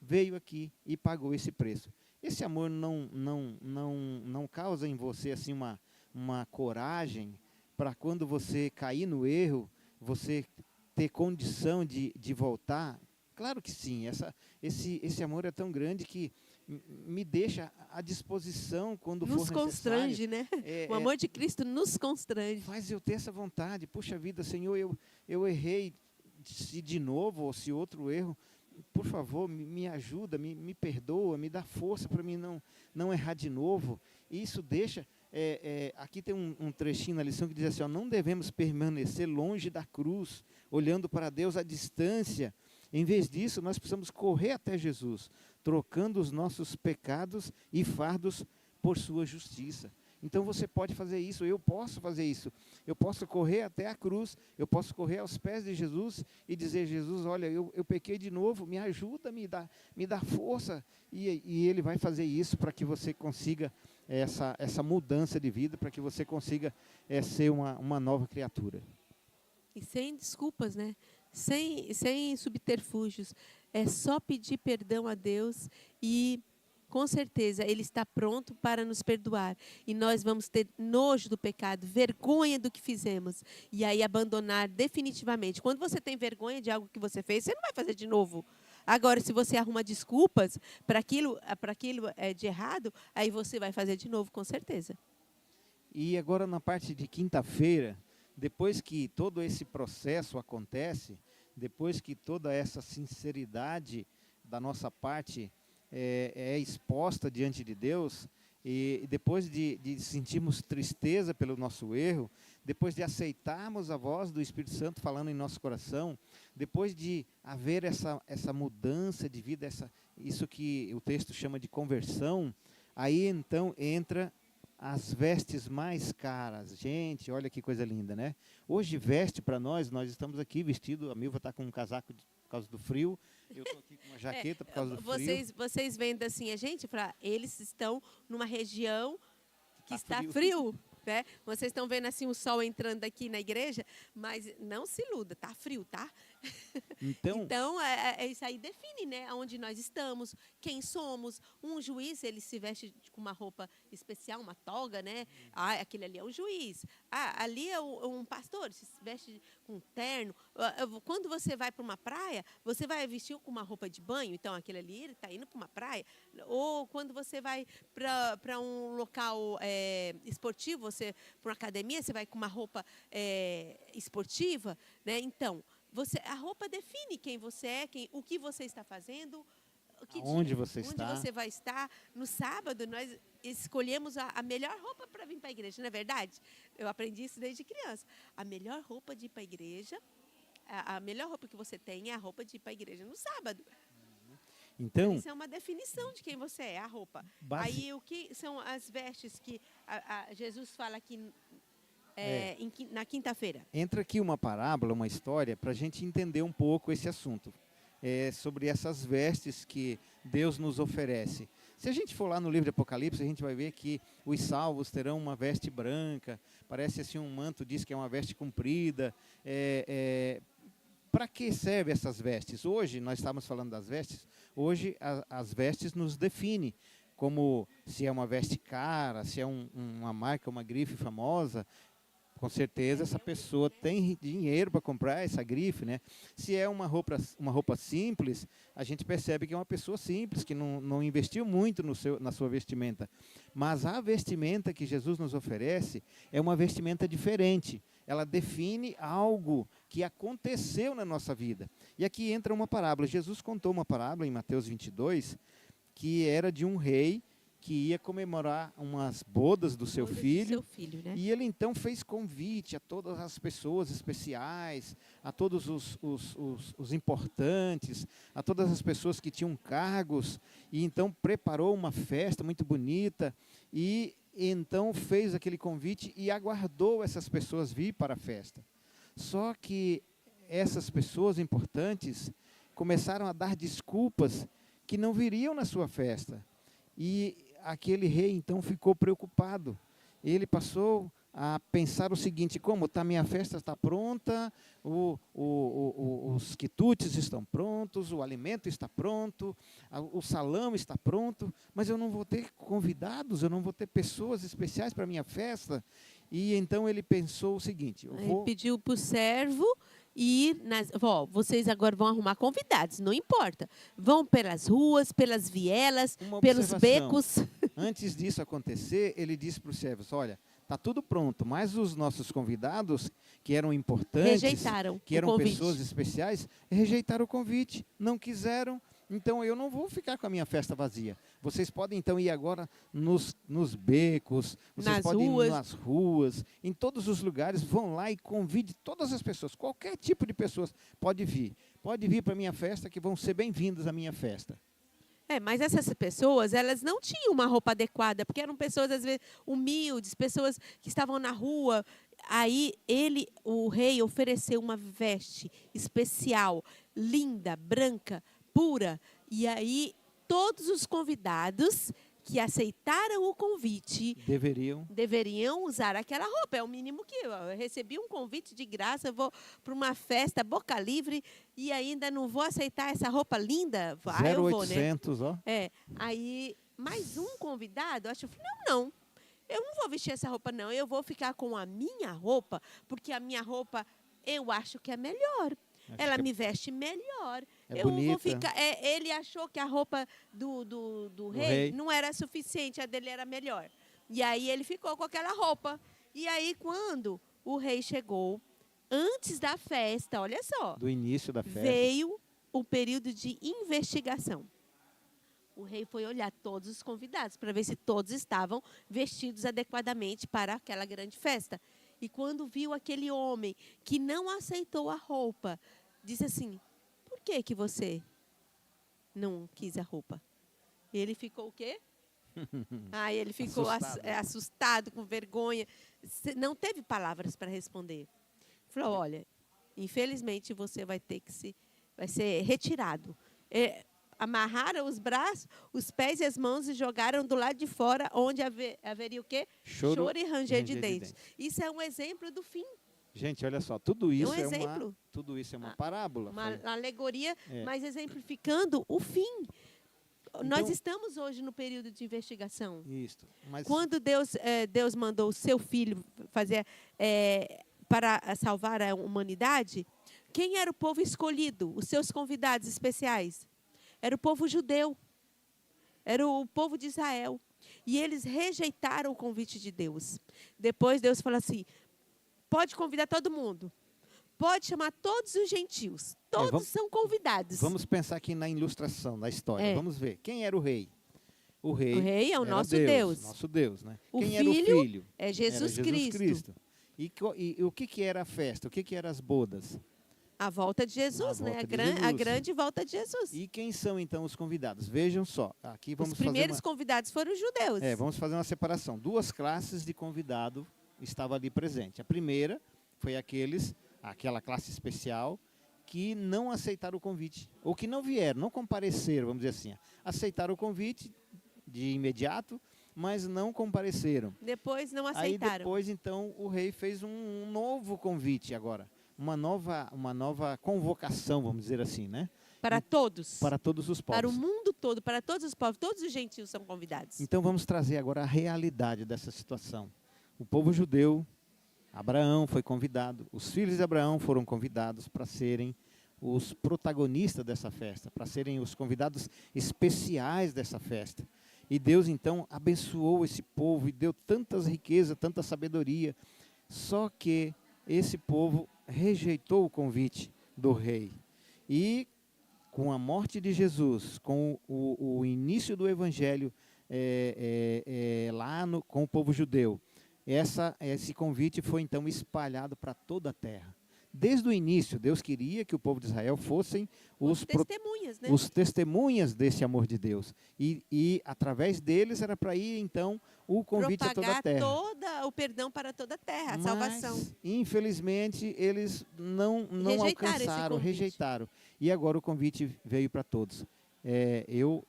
veio aqui e pagou esse preço. Esse amor não causa em você assim uma coragem para quando você cair no erro, você ter condição de voltar? Claro que sim, esse amor é tão grande que me deixa à disposição quando for necessário. Nos constrange, né? O amor de Cristo nos constrange. Faz eu ter essa vontade. Puxa vida, Senhor, eu errei, se de novo ou se outro erro, por favor, me ajuda, me perdoa, me dá força para mim não errar de novo. E isso deixa... aqui tem um trechinho na lição que diz assim, não devemos permanecer longe da cruz, olhando para Deus à distância. Em vez disso, nós precisamos correr até Jesus, trocando os nossos pecados e fardos por sua justiça. Então você pode fazer isso, eu posso fazer isso. Eu posso correr até a cruz, eu posso correr aos pés de Jesus e dizer, Jesus, olha, eu pequei de novo, me ajuda, me dá força. E Ele vai fazer isso para que você consiga essa mudança de vida, para que você consiga ser uma nova criatura. E sem desculpas, né? Sem subterfúgios. É só pedir perdão a Deus e... com certeza, Ele está pronto para nos perdoar. E nós vamos ter nojo do pecado, vergonha do que fizemos. E aí abandonar definitivamente. Quando você tem vergonha de algo que você fez, você não vai fazer de novo. Agora, se você arruma desculpas para aquilo de errado, aí você vai fazer de novo, com certeza. E agora, na parte de quinta-feira, depois que todo esse processo acontece, depois que toda essa sinceridade da nossa parte é exposta diante de Deus, e depois de sentirmos tristeza pelo nosso erro, depois de aceitarmos a voz do Espírito Santo falando em nosso coração, depois de haver essa mudança de vida, isso que o texto chama de conversão, aí então entra as vestes mais caras. Gente, olha que coisa linda, né? Hoje veste para nós estamos aqui vestidos, a Milva está com um casaco por causa do frio, eu estou aqui com uma jaqueta por causa do frio. Vocês vendo assim, eles estão numa região que está frio. Né? Vocês estão vendo assim o sol entrando aqui na igreja, mas não se iluda, tá frio, tá? Então isso aí define, né, aonde nós estamos, quem somos. Um juiz, ele se veste com uma roupa especial, uma toga, né? Aquele ali é um juiz. Ali é um pastor, se veste com um terno. Quando você vai para uma praia, você vai vestir com uma roupa de banho, então aquele ali ele está indo para uma praia. Ou quando você vai para um local esportivo, para uma academia, você vai com uma roupa esportiva, né? Então, a roupa define quem você é, o que você está fazendo, onde você está. Onde você vai estar. No sábado, nós escolhemos a melhor roupa para vir para a igreja, não é verdade? Eu aprendi isso desde criança. A melhor roupa de ir para a igreja, a melhor roupa que você tem é a roupa de ir para a igreja no sábado. Então, isso é uma definição de quem você é, a roupa. Aí, o que são as vestes que Jesus fala aqui na quinta-feira? Entra aqui uma parábola, uma história, para a gente entender um pouco esse assunto. Sobre essas vestes que Deus nos oferece. Se a gente for lá no livro de Apocalipse, a gente vai ver que os salvos terão uma veste branca, parece assim um manto, diz que é uma veste comprida. Para que servem essas vestes? Hoje, nós estamos falando das vestes, hoje as vestes nos definem, como se é uma veste cara, se é uma marca, uma grife famosa, Com certeza essa pessoa tem dinheiro para comprar essa grife, né? Se é uma roupa simples, a gente percebe que é uma pessoa simples, que não investiu muito na sua vestimenta. Mas a vestimenta que Jesus nos oferece é uma vestimenta diferente. Ela define algo que aconteceu na nossa vida. E aqui entra uma parábola. Jesus contou uma parábola em Mateus 22, que era de um rei que ia comemorar umas bodas do seu filho. Né? E ele então fez convite a todas as pessoas especiais, a todos os importantes, a todas as pessoas que tinham cargos, e então preparou uma festa muito bonita, e então fez aquele convite e aguardou essas pessoas vir para a festa. Só que essas pessoas importantes começaram a dar desculpas que não viriam na sua festa. E aquele rei então ficou preocupado. Ele passou a pensar o seguinte: como tá, minha festa está pronta, os quitutes estão prontos, o alimento está pronto, o salão está pronto, mas eu não vou ter convidados, eu não vou ter pessoas especiais para a minha festa. E então ele pensou o seguinte: Ele pediu para o servo ir vocês agora vão arrumar convidados, não importa. Vão pelas ruas, pelas vielas, pelos becos. Antes disso acontecer, ele disse para os servos: olha, está tudo pronto, mas os nossos convidados, que eram importantes, rejeitaram que eram o convite. pessoas especiais, rejeitaram o convite, não quiseram. Então eu não vou ficar com a minha festa vazia. Vocês podem então ir agora nos becos, vocês podem ir nas ruas, em todos os lugares, vão lá e convide todas as pessoas, qualquer tipo de pessoas pode vir para a minha festa, que vão ser bem-vindas à minha festa. Mas essas pessoas, elas não tinham uma roupa adequada, porque eram pessoas, às vezes, humildes, pessoas que estavam na rua. Aí, o rei, ofereceu uma veste especial, linda, branca, pura. E aí, todos os convidados que aceitaram o convite deveriam usar aquela roupa. É o mínimo que eu recebi um convite de graça, eu vou para uma festa boca livre e ainda não vou aceitar essa roupa linda? Eu vou, 0800, né? ó. Aí, mais um convidado, eu falei, não, eu não vou vestir essa roupa, não. Eu vou ficar com a minha roupa, porque a minha roupa eu acho que é melhor. Ela me veste melhor. Eu bonita. Vou ficar. Ele achou que a roupa do rei não era suficiente, a dele era melhor. E aí ele ficou com aquela roupa. E aí, quando o rei chegou, antes da festa, olha só. Do início da festa. Veio o período de investigação. O rei foi olhar todos os convidados para ver se todos estavam vestidos adequadamente para aquela grande festa. E quando viu aquele homem que não aceitou a roupa, disse assim: por que você não quis a roupa? E ele ficou o quê? Ele ficou assustado, com vergonha. Não teve palavras para responder. Falou: olha, infelizmente você vai ser retirado. Amarraram os braços, os pés e as mãos e jogaram do lado de fora, onde haveria o quê? Choro e ranger de dentes. Isso é um exemplo do fim. Gente, olha só, tudo isso é uma parábola. Uma alegoria, mas exemplificando o fim. Então, nós estamos hoje no período de investigação. Isso. Mas quando Deus mandou o seu filho fazer para salvar a humanidade, quem era o povo escolhido? Os seus convidados especiais? Era o povo judeu, era o povo de Israel. E eles rejeitaram o convite de Deus. Depois Deus falou assim: pode convidar todo mundo, pode chamar todos os gentios, todos são convidados. Vamos pensar aqui na ilustração da história. Vamos ver, quem era o rei? O rei é o nosso Deus. Nosso Deus, né? Quem era o filho? É Jesus Cristo. E o que era a festa? O que eram as bodas? A volta de Jesus, né? A grande volta de Jesus. E quem são, então, os convidados? Vejam só. Aqui vamos os primeiros convidados foram os judeus. Vamos fazer uma separação. Duas classes de convidado estavam ali presentes. A primeira foi aquela classe especial que não aceitaram o convite. Ou que não vieram, não compareceram, vamos dizer assim. Aceitaram o convite de imediato, mas não compareceram. Depois não aceitaram. Aí depois, então, o rei fez um novo convite agora. Uma nova convocação, vamos dizer assim, né? Para todos. Para todos os povos. Para o mundo todo, para todos os povos, todos os gentios são convidados. Então vamos trazer agora a realidade dessa situação. O povo judeu Abraão foi convidado, os filhos de Abraão foram convidados para serem os protagonistas dessa festa, para serem os convidados especiais dessa festa. E Deus então abençoou esse povo e deu tantas riquezas, tanta sabedoria. Só que esse povo rejeitou o convite do rei. E com a morte de Jesus, com o início do evangelho com o povo judeu, esse convite foi então espalhado para toda a terra. Desde o início, Deus queria que o povo de Israel fossem os testemunhas, né? os testemunhas desse amor de Deus. E através deles era para ir, então, o convite a toda a terra. Propagar o perdão para toda a terra, a salvação. Infelizmente, eles não Rejeitaram alcançaram, esse convite. rejeitaram. E agora o convite veio para todos. Eu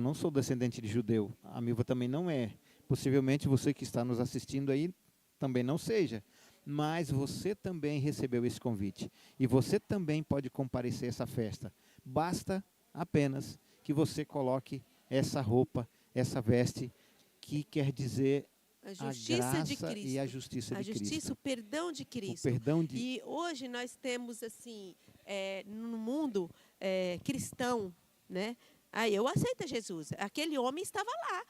não sou descendente de judeu, a Milva também não é. Possivelmente você que está nos assistindo aí também não seja. Mas você também recebeu esse convite. E você também pode comparecer a essa festa. Basta apenas que você coloque essa roupa, essa veste, que quer dizer A a justiça graça de Cristo. e a justiça A de justiça, Cristo. o perdão de O Cristo. perdão de... E hoje nós temos, assim, no mundo cristão, né? Eu aceito Jesus. Aquele homem estava lá.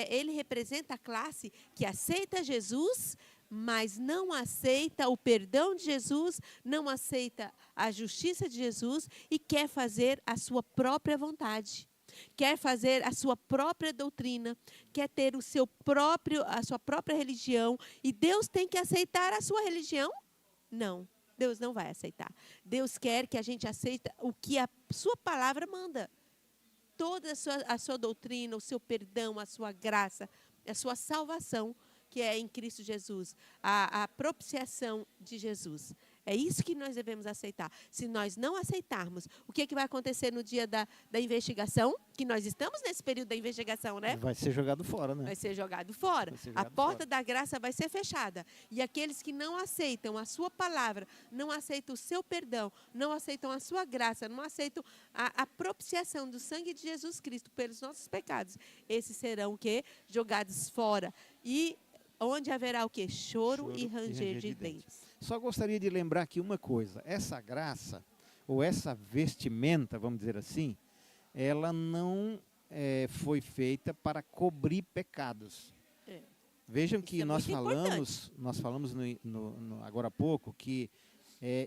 Ele representa a classe que aceita Jesus, mas não aceita o perdão de Jesus, não aceita a justiça de Jesus e quer fazer a sua própria vontade. Quer fazer a sua própria doutrina, quer ter a sua própria religião. E Deus tem que aceitar a sua religião? Não, Deus não vai aceitar. Deus quer que a gente aceite o que a sua palavra manda. Toda a sua doutrina, o seu perdão, a sua graça, a sua salvação, que é em Cristo Jesus, a propiciação de Jesus. É isso que nós devemos aceitar. Se nós não aceitarmos, o que vai acontecer no dia da investigação? Que nós estamos nesse período da investigação, né? Vai ser jogado fora, né? Vai ser jogado fora. Vai ser A jogado porta fora. da graça vai ser fechada. E aqueles que não aceitam a sua palavra, não aceitam o seu perdão, não aceitam a sua graça, não aceitam a propiciação do sangue de Jesus Cristo pelos nossos pecados, esses serão o quê? Jogados fora. E onde haverá o quê? Choro e ranger de dentes. Só gostaria de lembrar aqui uma coisa. Essa graça, ou essa vestimenta, vamos dizer assim, ela não foi feita para cobrir pecados. Vejam que é nós muito falamos agora há pouco que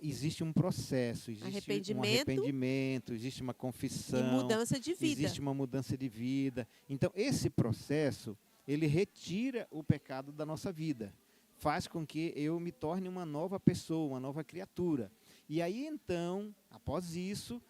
existe um processo, existe um arrependimento, existe uma confissão. E mudança de vida. Existe uma mudança de vida. Então, esse processo, ele retira o pecado da nossa vida. Faz com que eu me torne uma nova pessoa, uma nova criatura. E aí, então, após isso,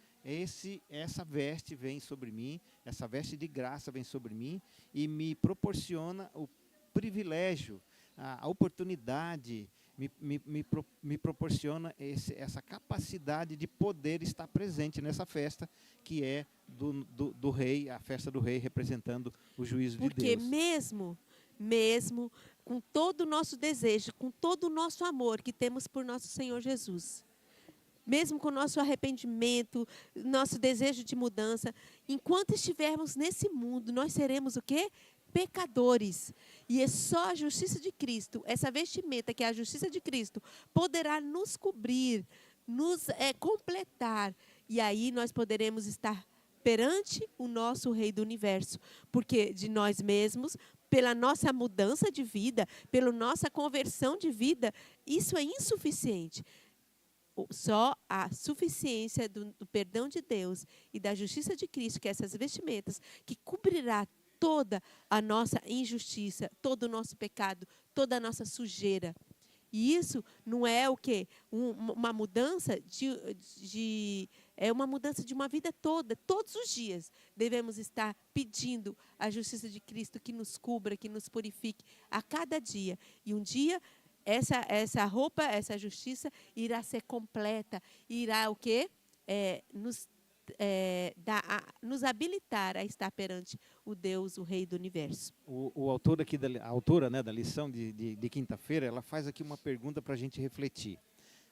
essa veste vem sobre mim, essa veste de graça vem sobre mim e me proporciona o privilégio, a oportunidade, me proporciona essa capacidade de poder estar presente nessa festa que é do rei, a festa do rei representando o juízo de Deus. Porque mesmo com todo o nosso desejo, com todo o nosso amor que temos por nosso Senhor Jesus, mesmo com o nosso arrependimento, nosso desejo de mudança, enquanto estivermos nesse mundo, nós seremos o quê? Pecadores. E é só a justiça de Cristo, essa vestimenta que é a justiça de Cristo, poderá nos cobrir, nos completar. E aí nós poderemos estar perante o nosso Rei do Universo. Porque de nós mesmos, pela nossa mudança de vida, pela nossa conversão de vida, isso é insuficiente. Só a suficiência do perdão de Deus e da justiça de Cristo, que é essas vestimentas, que cobrirá toda a nossa injustiça, todo o nosso pecado, toda a nossa sujeira. E isso não é o quê? Uma mudança é uma mudança de uma vida toda. Todos os dias devemos estar pedindo a justiça de Cristo que nos cubra, que nos purifique a cada dia. E um dia essa roupa, essa justiça irá ser completa, irá o quê? Nos habilitar a estar perante o Deus, o Rei do Universo. O autor aqui, a autora, né, da lição de quinta-feira, ela faz aqui uma pergunta para a gente refletir.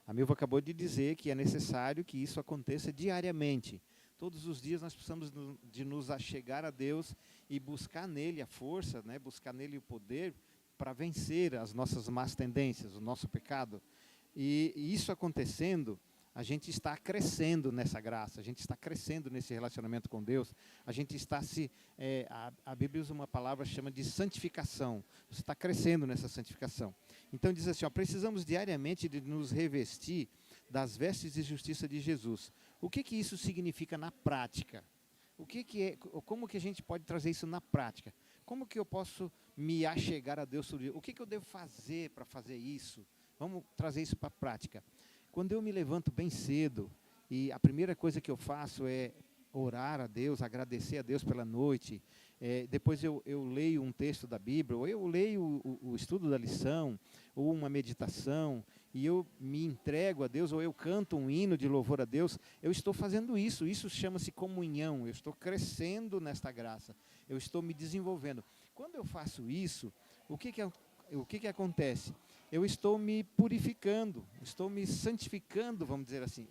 A Milva acabou de dizer que é necessário que isso aconteça diariamente. Todos os dias nós precisamos de nos achegar a Deus e buscar nele a força, né, buscar nele o poder para vencer as nossas más tendências, o nosso pecado. E isso acontecendo, a gente está crescendo nessa graça, a gente está crescendo nesse relacionamento com Deus, a gente está a Bíblia usa uma palavra que chama de santificação, você está crescendo nessa santificação. Então diz assim, precisamos diariamente de nos revestir das vestes de justiça de Jesus. O que isso significa na prática? Como que a gente pode trazer isso na prática? Como que eu posso me achegar a Deus todo dia? O que eu devo fazer para fazer isso? Vamos trazer isso para a prática. Quando eu me levanto bem cedo, e a primeira coisa que eu faço é orar a Deus, agradecer a Deus pela noite, depois eu leio um texto da Bíblia, ou eu leio o estudo da lição, ou uma meditação, e eu me entrego a Deus, ou eu canto um hino de louvor a Deus, eu estou fazendo isso chama-se comunhão, eu estou crescendo nesta graça, eu estou me desenvolvendo. Quando eu faço isso, o que acontece? Eu estou me purificando, estou me santificando, vamos dizer assim.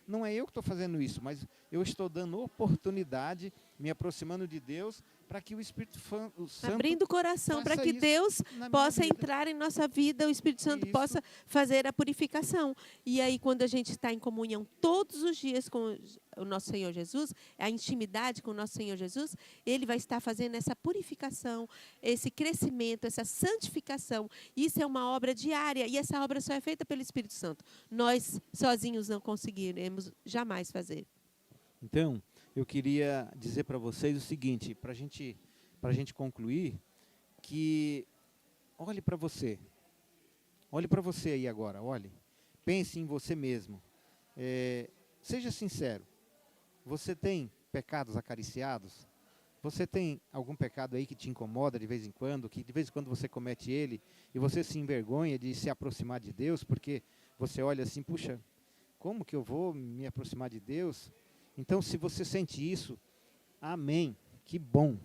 Não é eu que estou fazendo isso, mas eu estou dando oportunidade, me aproximando de Deus, para que o Espírito Santo abrindo o coração para que Deus possa entrar em nossa vida, o Espírito Santo possa fazer a purificação. E aí, quando a gente está em comunhão todos os dias com o nosso Senhor Jesus, a intimidade com o nosso Senhor Jesus, Ele vai estar fazendo essa purificação, esse crescimento, essa santificação. Isso é uma obra diária e essa obra só é feita pelo Espírito Santo. Nós sozinhos não conseguiremos jamais fazer. Então, eu queria dizer para vocês o seguinte, para a gente concluir, que olhe para você aí agora, pense em você mesmo, seja sincero, você tem pecados acariciados? Você tem algum pecado aí que te incomoda de vez em quando, que de vez em quando você comete ele, e você se envergonha de se aproximar de Deus, porque você olha assim, puxa, como que eu vou me aproximar de Deus? Então, se você sente isso, amém, que bom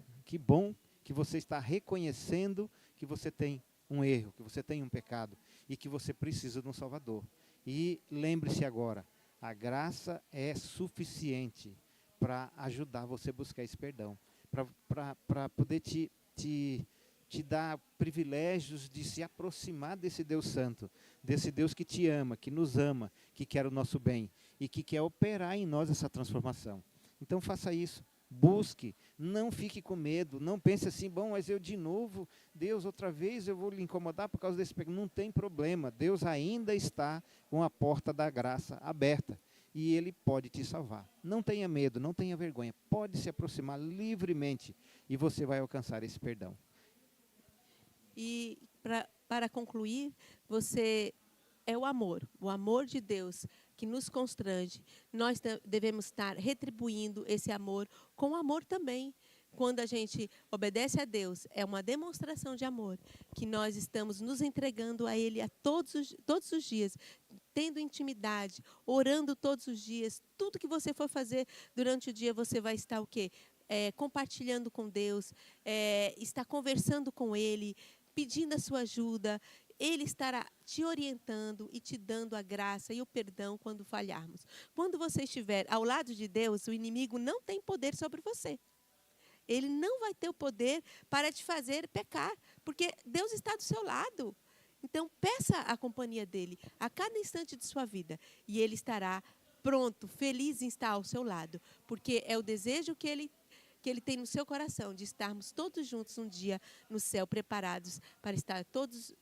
que você está reconhecendo que você tem um erro, que você tem um pecado e que você precisa de um Salvador. E lembre-se agora, a graça é suficiente para ajudar você a buscar esse perdão, para poder te dar privilégios de se aproximar desse Deus Santo, desse Deus que te ama, que nos ama, que quer o nosso bem e que quer operar em nós essa transformação. Então faça isso, busque, não fique com medo, não pense assim, bom, mas eu de novo, Deus, outra vez eu vou lhe incomodar por causa desse pecado. Não tem problema, Deus ainda está com a porta da graça aberta e Ele pode te salvar. Não tenha medo, não tenha vergonha, pode se aproximar livremente e você vai alcançar esse perdão. E para concluir, você é o amor de Deus que nos constrange. Nós devemos estar retribuindo esse amor com amor também. Quando a gente obedece a Deus, é uma demonstração de amor, que nós estamos nos entregando a Ele todos os dias, tendo intimidade, orando todos os dias. Tudo que você for fazer durante o dia, você vai estar o quê? Compartilhando com Deus, está conversando com Ele, pedindo a sua ajuda. Ele estará te orientando e te dando a graça e o perdão quando falharmos. Quando você estiver ao lado de Deus, o inimigo não tem poder sobre você. Ele não vai ter o poder para te fazer pecar, porque Deus está do seu lado. Então, peça a companhia dele a cada instante de sua vida e ele estará pronto, feliz em estar ao seu lado, porque é o desejo que ele tem no seu coração, de estarmos todos juntos um dia no céu, preparados para estar todos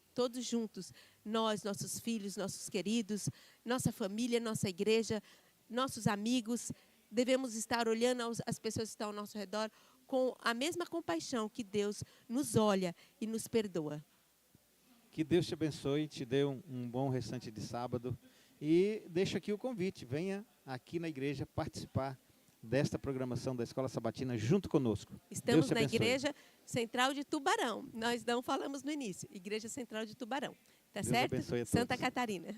juntos, nós, nossos filhos, nossos queridos, nossa família, nossa igreja, nossos amigos. Devemos estar olhando as pessoas que estão ao nosso redor com a mesma compaixão que Deus nos olha e nos perdoa. Que Deus te abençoe, te dê um bom restante de sábado e deixa aqui o convite, venha aqui na igreja participar desta programação da Escola Sabatina junto conosco. Estamos na Igreja Central de Tubarão. Nós não falamos no início. Igreja Central de Tubarão. Tá certo? Deus abençoe a todos. Santa Catarina.